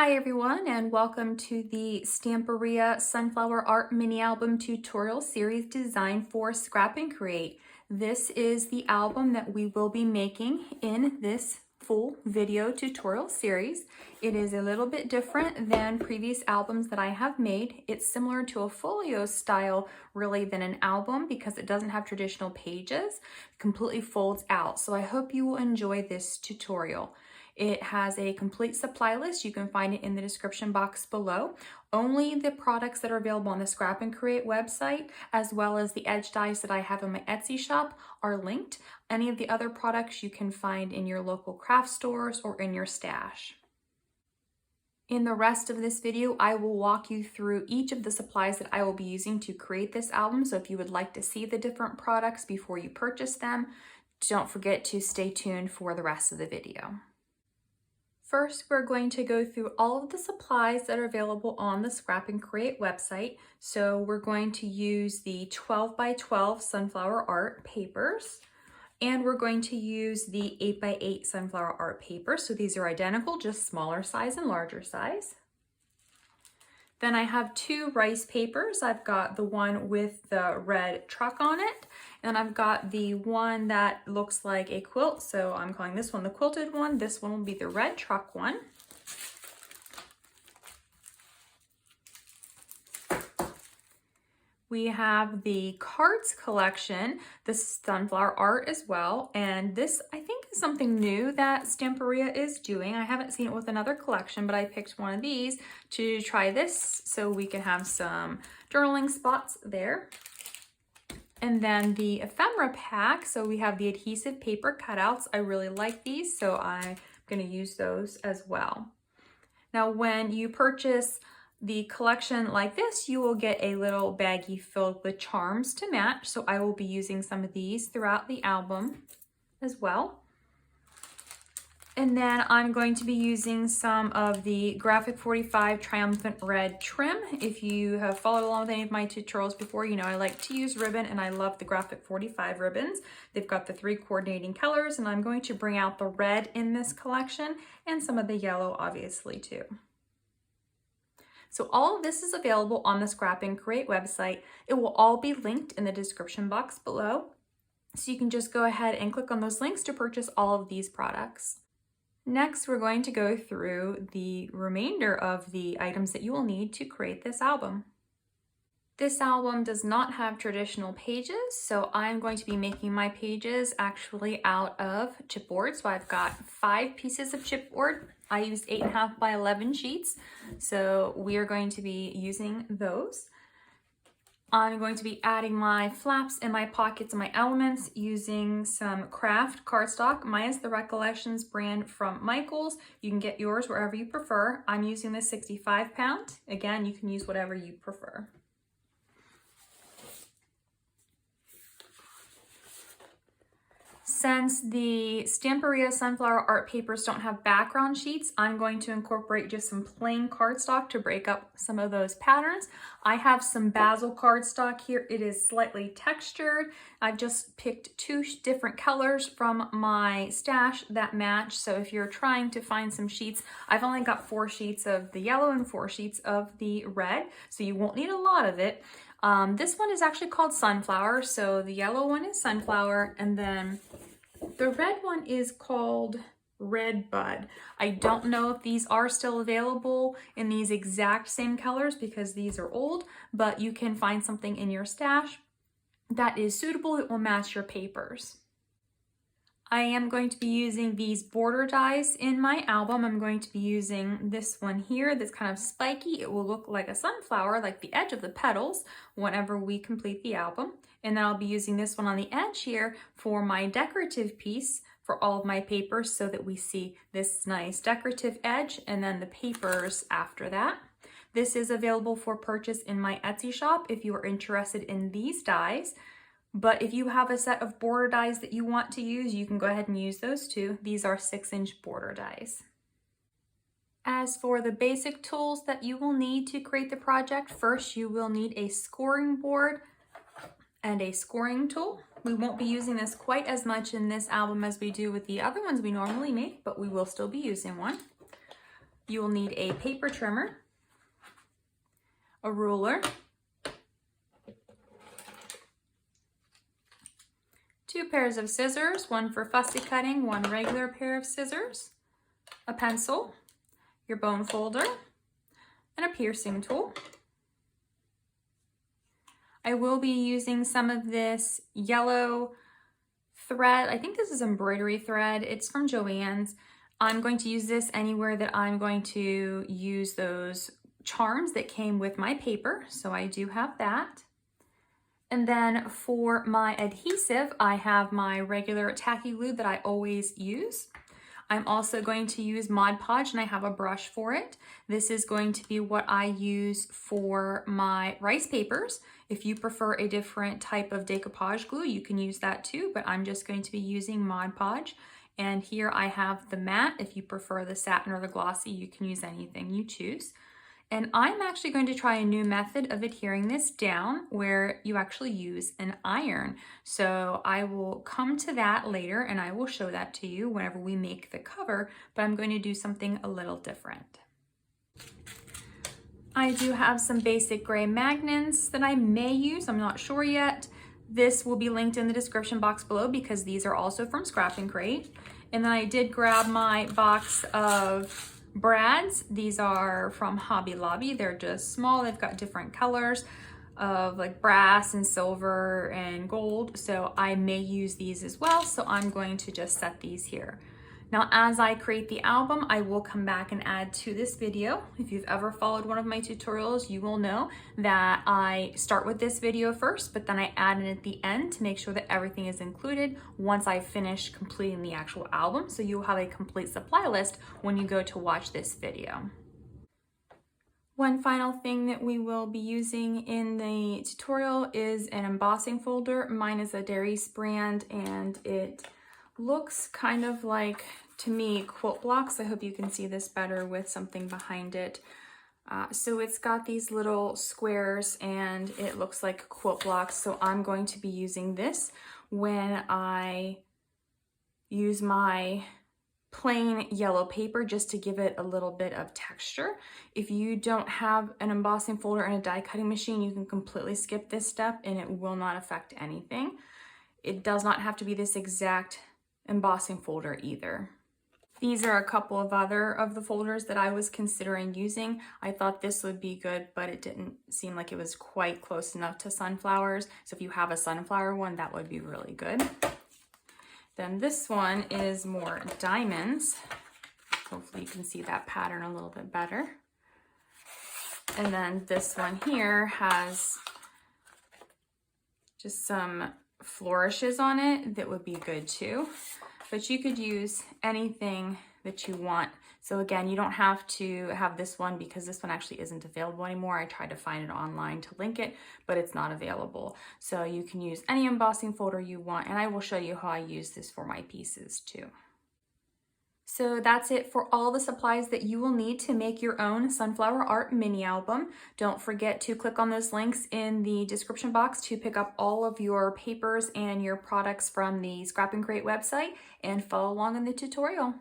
Hi everyone, and welcome to the Stamperia Sunflower Art Mini Album Tutorial Series designed for Scrap and Create. This is the album that we will be making in this full video tutorial series. It is a little bit different than previous albums that I have made. It's similar to a folio style really than an album because it doesn't have traditional pages. It completely folds out. So I hope you will enjoy this tutorial. It has a complete supply list. You can find it in the description box below. Only the products that are available on the Scrap and Create website, as well as the edge dies that I have in my Etsy shop, are linked. Any of the other products you can find in your local craft stores or in your stash. In the rest of this video, I will walk you through each of the supplies that I will be using to create this album. So if you would like to see the different products before you purchase them, don't forget to stay tuned for the rest of the video. First, we're going to go through all of the supplies that are available on the Scrap and Create website. So we're going to use the 12 by 12 sunflower art papers, and we're going to use the 8 by 8 sunflower art paper. So these are identical, just smaller size and larger size. Then I have two rice papers. I've got the one with the red truck on it, and I've got the one that looks like a quilt. So I'm calling this one the quilted one. This one will be the red truck one. We have the cards collection, the sunflower art as well. And this, I think, is something new that Stamperia is doing. I haven't seen it with another collection, but I picked one of these to try this so we can have some journaling spots there. And then the ephemera pack. So we have the adhesive paper cutouts. I really like these, so I'm going to use those as well. Now, when you purchase the collection like this, you will get a little baggie filled with charms to match. So I will be using some of these throughout the album as well. And then I'm going to be using some of the Graphic 45 Triumphant Red trim. If you have followed along with any of my tutorials before, you know I like to use ribbon, and I love the Graphic 45 ribbons. They've got the 3 coordinating colors, and I'm going to bring out the red in this collection and some of the yellow obviously too. So all of this is available on the Scrap and Create website. It will all be linked in the description box below. So you can just go ahead and click on those links to purchase all of these products. Next, we're going to go through the remainder of the items that you will need to create this album. This album does not have traditional pages, so I'm going to be making my pages actually out of chipboard. So I've got 5 pieces of chipboard. I used 8.5 by 11 sheets, so we are going to be using those. I'm going to be adding my flaps and my pockets and my elements using some Kraft cardstock. Mine is the Recollections brand from Michaels. You can get yours wherever you prefer. I'm using the 65 pound. Again, you can use whatever you prefer. Since the Stamperia sunflower art papers don't have background sheets, I'm going to incorporate just some plain cardstock to break up some of those patterns. I have some basil cardstock here. It is slightly textured. I've just picked 2 different colors from my stash that match. So if you're trying to find some sheets, I've only got 4 sheets of the yellow and 4 sheets of the red, so you won't need a lot of it. This one is actually called Sunflower, so the yellow one is Sunflower, and then the red one is called Red Bud. I don't know if these are still available in these exact same colors because these are old, but you can find something in your stash that is suitable that will match your papers. I am going to be using these border dies in my album. I'm going to be using this one here that's kind of spiky. It will look like a sunflower, like the edge of the petals, whenever we complete the album. And then I'll be using this one on the edge here for my decorative piece for all of my papers so that we see this nice decorative edge and then the papers after that. This is available for purchase in my Etsy shop if you are interested in these dies. But if you have a set of border dies that you want to use, you can go ahead and use those too. These are 6-inch border dies. As for the basic tools that you will need to create the project, first you will need a scoring board and a scoring tool. We won't be using this quite as much in this album as we do with the other ones we normally make, but we will still be using one. You will need a paper trimmer, a ruler, 2 pairs of scissors, one for fussy cutting, one regular pair of scissors, a pencil, your bone folder, and a piercing tool. I will be using some of this yellow thread. I think this is embroidery thread. It's from Joann's. I'm going to use this anywhere that I'm going to use those charms that came with my paper. So I do have that. And then for my adhesive, I have my regular tacky glue that I always use. I'm also going to use Mod Podge, and I have a brush for it. This is going to be what I use for my rice papers. If you prefer a different type of decoupage glue, you can use that too, but I'm just going to be using Mod Podge. And here I have the matte. If you prefer the satin or the glossy, you can use anything you choose. And I'm actually going to try a new method of adhering this down where you actually use an iron. So I will come to that later and I will show that to you whenever we make the cover, but I'm going to do something a little different. I do have some basic gray magnets that I may use, I'm not sure yet. This will be linked in the description box below because these are also from Scrap and Crate. And then I did grab my box of brads. These are from Hobby Lobby. They're just small. They've got different colors of like brass and silver and gold. So I may use these as well. So I'm going to just set these here. Now, as I create the album, I will come back and add to this video. If you've ever followed one of my tutorials, you will know that I start with this video first, but then I add it at the end to make sure that everything is included once I finish completing the actual album. So you'll have a complete supply list when you go to watch this video. One final thing that we will be using in the tutorial is an embossing folder. Mine is a Darius brand and it looks kind of like, to me, quilt blocks. I hope you can see this better with something behind it. So it's got these little squares and it looks like quilt blocks. So I'm going to be using this when I use my plain yellow paper just to give it a little bit of texture. If you don't have an embossing folder and a die cutting machine, you can completely skip this step and it will not affect anything. It does not have to be this exact embossing folder either. These are a couple of other of the folders that I was considering using. I thought this would be good, but it didn't seem like it was quite close enough to sunflowers. So if you have a sunflower one, that would be really good. Then this one is more diamonds. Hopefully you can see that pattern a little bit better. And then this one here has just some flourishes on it that would be good too, but you could use anything that you want. So again, you don't have to have this one because this one actually isn't available anymore. I tried to find it online to link it, but it's not available. So you can use any embossing folder you want, and I will show you how I use this for my pieces too. So that's it for all the supplies that you will need to make your own sunflower art mini album. Don't forget to click on those links in the description box to pick up all of your papers and your products from the Scrap and Crate website and follow along in the tutorial.